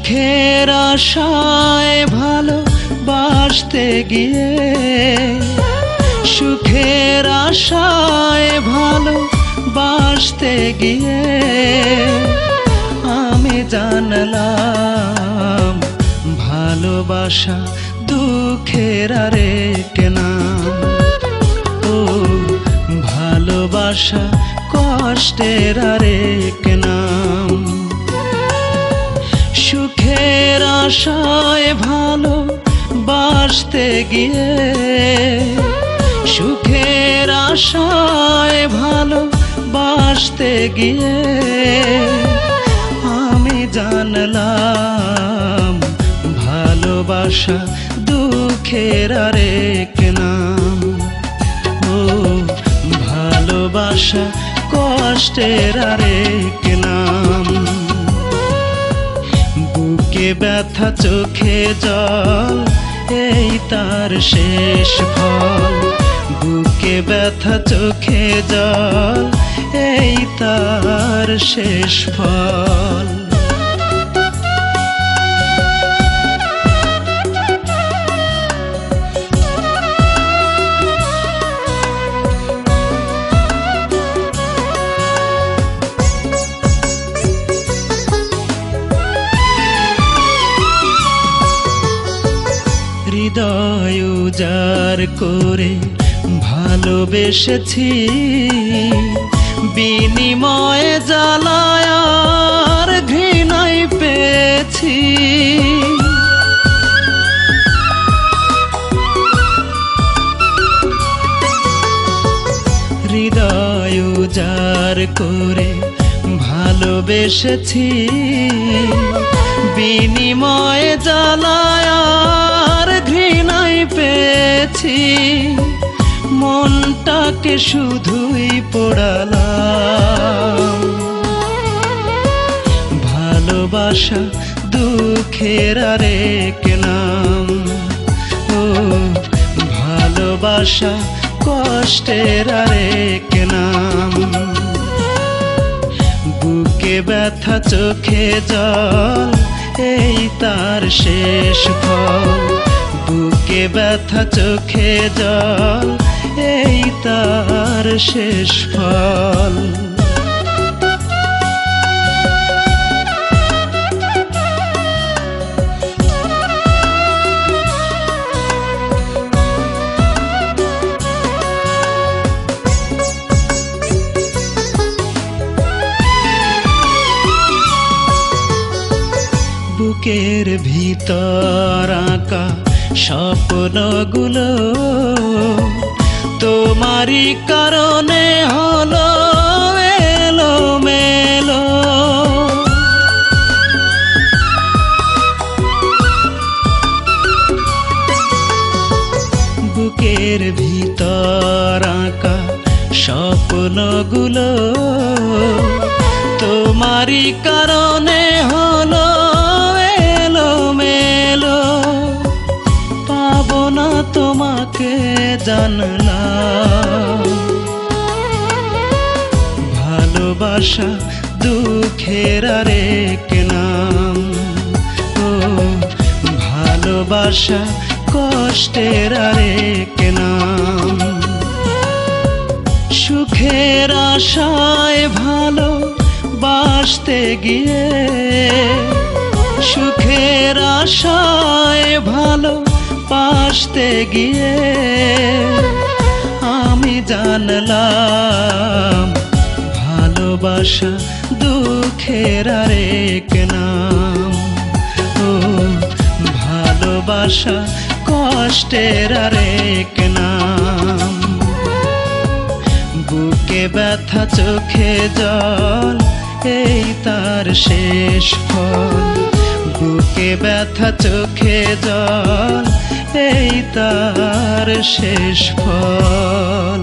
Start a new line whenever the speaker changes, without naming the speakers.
সুখের আশায় ভালোবাসতে গিয়ে, সুখের আশায় ভালোবাসতে গিয়ে আমি জানলাম ভালোবাসা দুঃখের আরেক নাম। ও ভালোবাসা কষ্টের আরেক নাম। সুখের আশায় ভালোবাসতে গিয়ে, সুখের আশায় ভালোবাসতে গিয়ে আমি জানলাম ভালোবাসা দুঃখের আরেক নাম। ও ভালোবাসা কষ্টের আরেক নাম। বুকে ব্যথা চোখে জল এই তার শেষ ফল। বুকে ব্যথা চোখে জল এই তার শেষ ফল। হৃদয় উজাড় করে ভালোবেসেছি, বিনিময়ে জ্বালায় আর ঘৃণায় পেয়েছি। হৃদয় উজাড় করে ভালোবেসেছি, বিনিময়ে জ্বালায় আর ঘৃণায় পেয়েছি। মনটাকে শুধুই পোড়ালাম ভালোবাসা দুঃখের আরেক নাম। ও ভালোবাসা কষ্টের আরেক নাম। বুকে ব্যথা চোখে জল এই তার শেষ ফল। বুকে ব্যথা চোখে জল এই তার শেষ ফল। বুকের ভিতর আঁকা স্বপ্নগুলো তোমারই কারণে হলো এলোমেলো। বুকের ভিতর আঁকা স্বপ্নগুলো তোমারই কারণে হলো এলোমেলো। পাবো না তোমাকে জানলাম ভালোবাসা দুঃখের আরেক নাম। ও ভালোবাসা কষ্টের আরেক নাম। সুখের আশায় ভালোবাসতে গিয়ে, সুখের আশায় ভালোবাসতে গিয়ে আমি জানলাম ভালোবাসা দুঃখের আরেক নাম। ও ভালোবাসা কষ্টের আরেক নাম। বুকে ব্যথা চোখে জল এই তার শেষ ফল। বুকে ব্যথা চোখে জল এই তার শেষ ফল।